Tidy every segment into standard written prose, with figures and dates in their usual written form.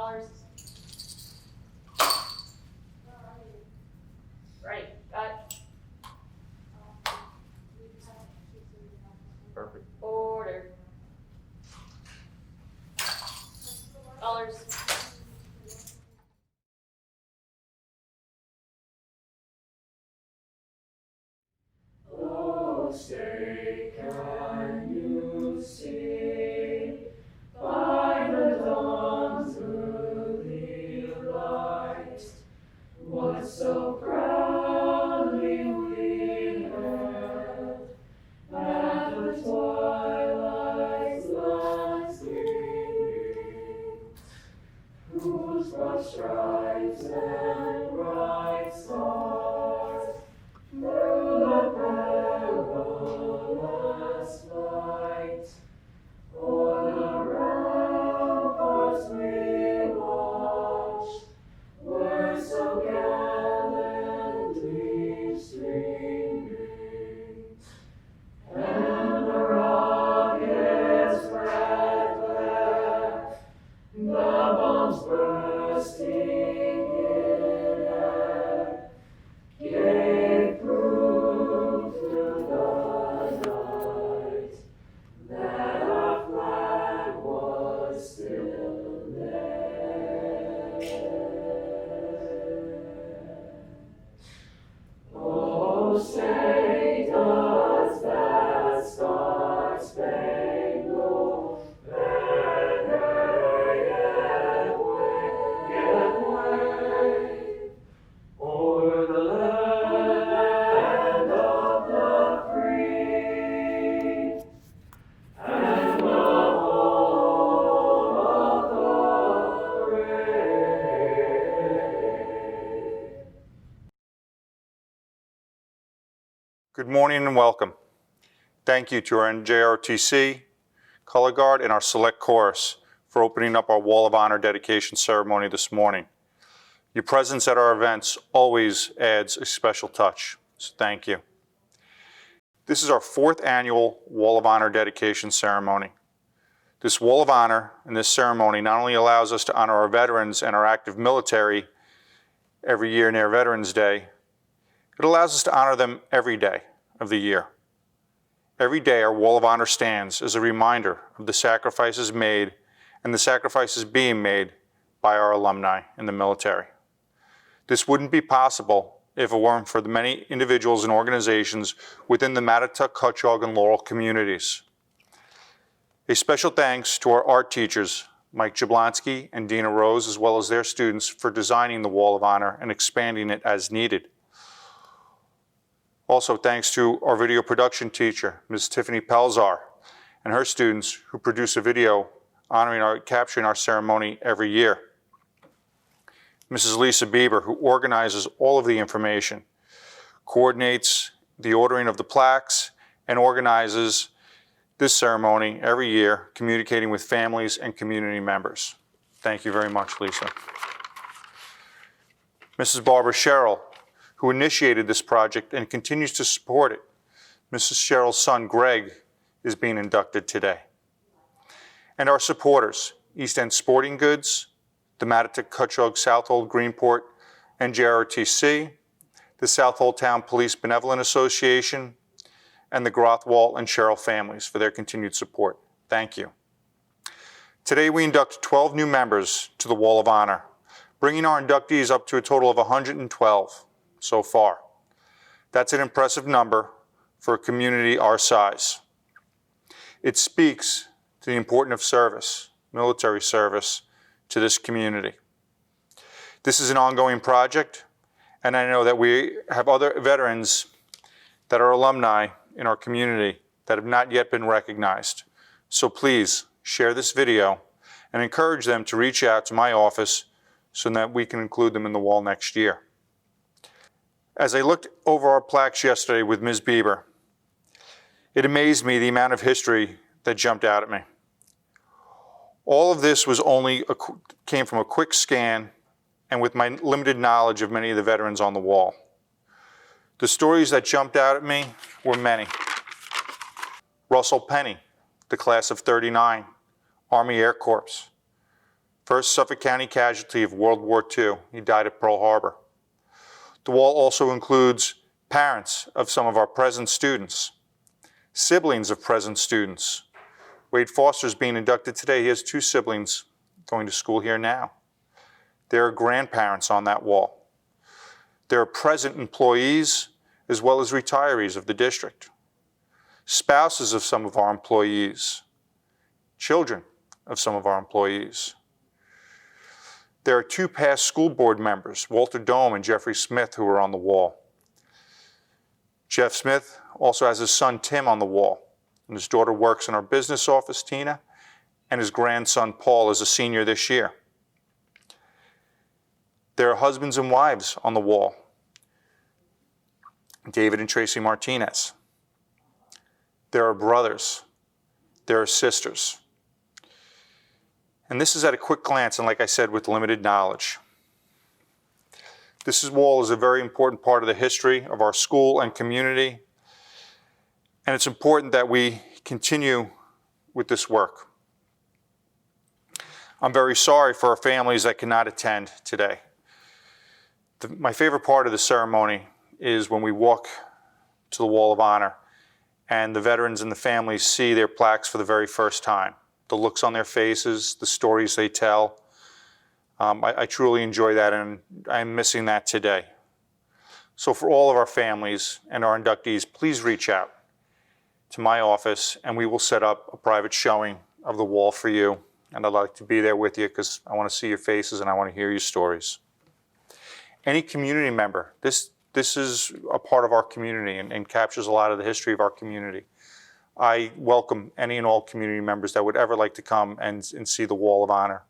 Dollars. Right, got it. Perfect. Order. Dollars. Oh, say can you see by the dawn's early light what so proudly we hailed at the twilight's last gleaming, whose broad stripes and bright stars through the perilous flight o'er the ramparts we watched were so gallantly streaming, and the rockets spread glare, the bombs bursting in air, gave proof through the night that our flag was still there. Oh, say does that star-spangled banner yet wave o'er the land of the free and the home of the brave? Good morning and welcome. Thank you to our NJROTC, Color Guard, and our Select Chorus for opening up our Wall of Honor dedication ceremony this morning. Your presence at our events always adds a special touch, so thank you. This is our 4th annual Wall of Honor dedication ceremony. This Wall of Honor and this ceremony not only allows us to honor our veterans and our active military every year near Veterans Day, it allows us to honor them every day of the year. Every day our Wall of Honor stands as a reminder of the sacrifices made and the sacrifices being made by our alumni in the military. This wouldn't be possible if it weren't for the many individuals and organizations within the Mattituck, Cutchogue, and Laurel communities. A special thanks to our art teachers, Mike Jablonski and Dina Rose, as well as their students, for designing the Wall of Honor and expanding it as needed. Also, thanks to our video production teacher, Ms. Tiffany Pelzar, and her students who produce a video capturing our ceremony every year. Mrs. Lisa Bieber, who organizes all of the information, coordinates the ordering of the plaques, and organizes this ceremony every year, communicating with families and community members. Thank you very much, Lisa. Mrs. Barbara Sherrill, who initiated this project and continues to support it. Mrs. Sherrill's son, Greg, is being inducted today. And our supporters, East End Sporting Goods, the Mattituck, Cutchogue, Southold, Greenport, NJROTC, the Southold Town Police Benevolent Association, and the Grothwalt and Sherrill families for their continued support. Thank you. Today we induct 12 new members to the Wall of Honor, bringing our inductees up to a total of 112 so far. That's an impressive number for a community our size. It speaks to the importance of service, military service, to this community. This is an ongoing project, and I know that we have other veterans that are alumni in our community that have not yet been recognized. So please share this video and encourage them to reach out to my office so that we can include them in the wall next year. As I looked over our plaques yesterday with Ms. Bieber, it amazed me the amount of history that jumped out at me. All of this came from a quick scan and with my limited knowledge of many of the veterans on the wall. The stories that jumped out at me were many. Russell Penny, the class of '39, Army Air Corps. first Suffolk County casualty of World War II. He died at Pearl Harbor. The wall also includes parents of some of our present students, siblings of present students. Wade Foster is being inducted today. He has 2 siblings going to school here now. There are grandparents on that wall. There are present employees as well as retirees of the district, spouses of some of our employees, children of some of our employees. There are 2 past school board members, Walter Dome and Jeffrey Smith, who are on the wall. Jeff Smith also has his son Tim on the wall, and his daughter works in our business office, Tina, and his grandson Paul is a senior this year. There are husbands and wives on the wall, David and Tracy Martinez. There are brothers. There are sisters. And this is at a quick glance, and like I said, with limited knowledge. This wall is a very important part of the history of our school and community, and it's important that we continue with this work. I'm very sorry for our families that cannot attend today. My favorite part of the ceremony is when we walk to the Wall of Honor and the veterans and the families see their plaques for the very first time. The looks on their faces, the stories they tell. I truly enjoy that, and I'm missing that today. So for all of our families and our inductees, please reach out to my office and we will set up a private showing of the wall for you. And I'd like to be there with you because I want to see your faces and I want to hear your stories. Any community member, this is a part of our community and captures a lot of the history of our community. I welcome any and all community members that would ever like to come and see the Wall of Honor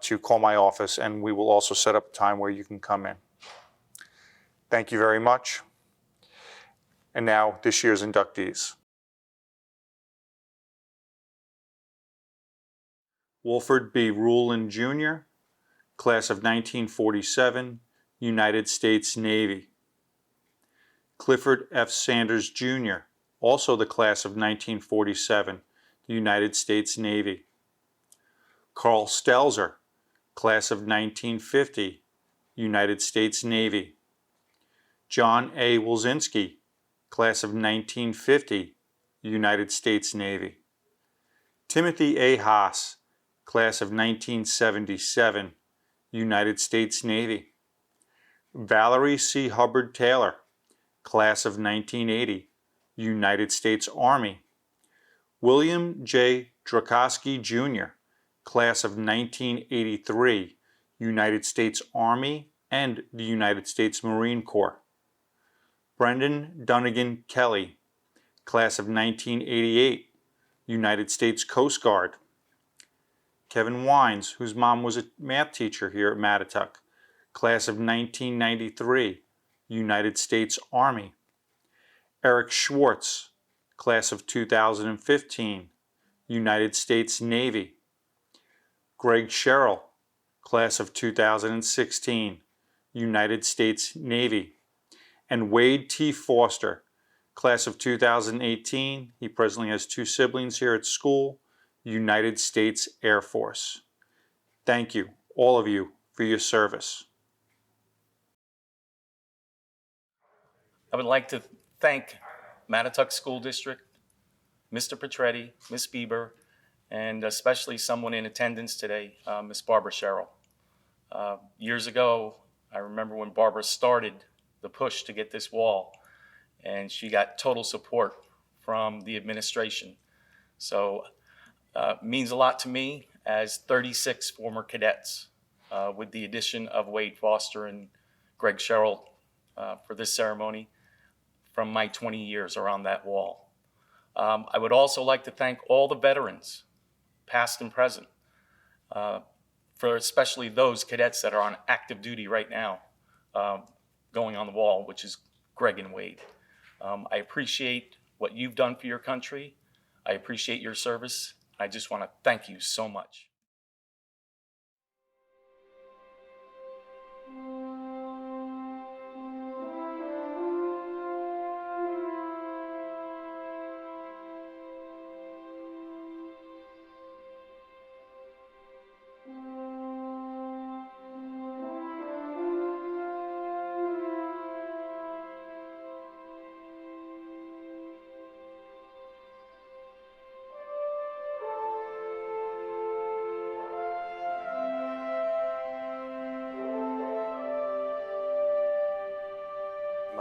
to call my office, and we will also set up a time where you can come in. Thank you very much. And now, this year's inductees. Wolford B. Rulin, Jr., class of 1947, United States Navy. Clifford F. Sanders, Jr., also the class of 1947, the United States Navy. Carl Stelzer, class of 1950, United States Navy. John A. Wilczynski, class of 1950, United States Navy. Timothy A. Haas, class of 1977, United States Navy. Valerie C. Hubbard Taylor, class of 1980, United States Army. William J. Drakowski, Jr., class of 1983, United States Army and the United States Marine Corps. Brendan Dunnigan Kelly, class of 1988, United States Coast Guard. Kevin Wines, whose mom was a math teacher here at Mattituck, class of 1993, United States Army. Eric Schwartz, class of 2015, United States Navy. Greg Sherrill, class of 2016, United States Navy. And Wade T. Foster, class of 2018, he presently has 2 siblings here at school, United States Air Force. Thank you, all of you, for your service. I would like to thank Mattituck School District, Mr. Petretti, Ms. Bieber, and especially someone in attendance today, Ms. Barbara Sherrill. Years ago, I remember when Barbara started the push to get this wall, and she got total support from the administration. So it means a lot to me as 36 former cadets with the addition of Wade Foster and Greg Sherrill for this ceremony from my 20 years around that wall. I would also like to thank all the veterans, past and present, for especially those cadets that are on active duty right now, going on the wall, which is Greg and Wade. I appreciate what you've done for your country. I appreciate your service. I just want to thank you so much.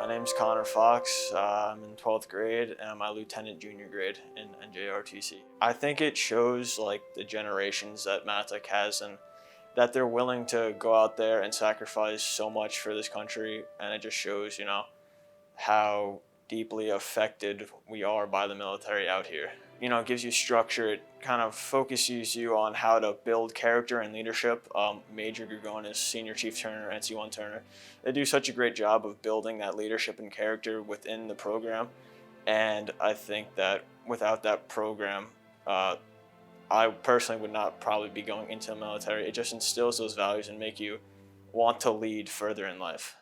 My name's Connor Fox. I'm in 12th grade and I'm a lieutenant junior grade in NJRTC. I think it shows like the generations that Mattituck has and that they're willing to go out there and sacrifice so much for this country, and it just shows, you know, how deeply affected we are by the military out here. You know, it gives you structure, it kind of focuses you on how to build character and leadership. Major Grigonis, Senior Chief Turner, NC1 Turner, they do such a great job of building that leadership and character within the program. And I think that without that program, I personally would not probably be going into the military. It just instills those values and make you want to lead further in life.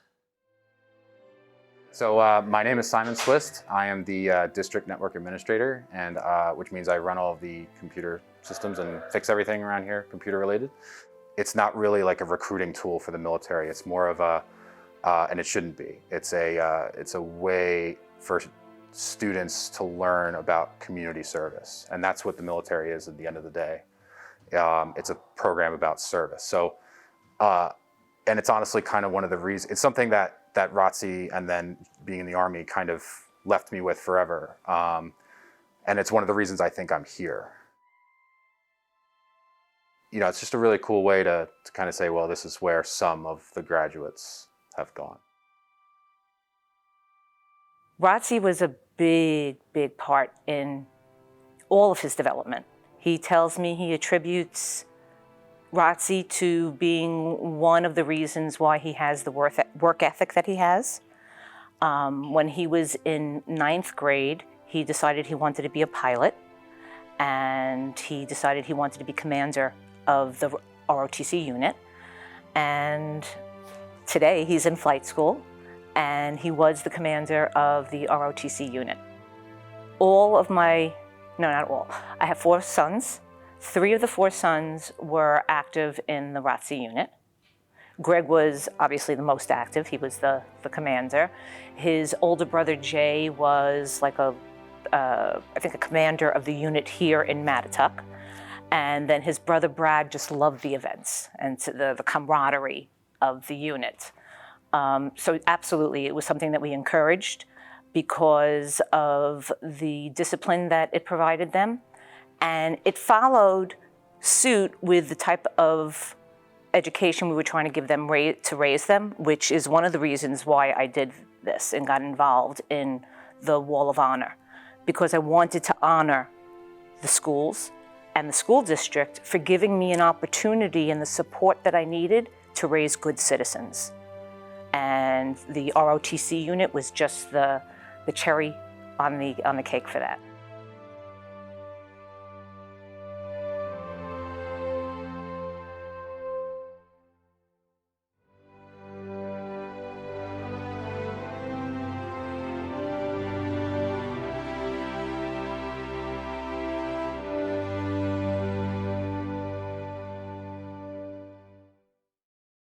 So my name is Simon Swist. I am the district network administrator, and which means I run all of the computer systems and fix everything around here computer related. It's not really like a recruiting tool for the military. It's more of a, and it shouldn't be. It's a way for students to learn about community service, and that's what the military is at the end of the day. It's a program about service. So, and it's honestly kind of one of the reasons. It's something that ROTC and then being in the Army kind of left me with forever. And it's one of the reasons I think I'm here. You know, it's just a really cool way to kind of say, well, this is where some of the graduates have gone. ROTC was a big, big part in all of his development. He tells me he attributes ROTC to being one of the reasons why he has the work ethic that he has. When he was in 9th grade, he decided he wanted to be a pilot, and he decided he wanted to be commander of the ROTC unit. And today he's in flight school, and he was the commander of the ROTC unit. Not all, I have 4 sons. 3 of the 4 sons were active in the ROTC unit. Greg was obviously the most active. He was the commander. His older brother Jay was like I think a commander of the unit here in Mattituck. And then his brother Brad just loved the events and the camaraderie of the unit. So absolutely, it was something that we encouraged because of the discipline that it provided them. And it followed suit with the type of education we were trying to give them to raise them, which is one of the reasons why I did this and got involved in the Wall of Honor, because I wanted to honor the schools and the school district for giving me an opportunity and the support that I needed to raise good citizens. And the ROTC unit was just the cherry on the cake for that.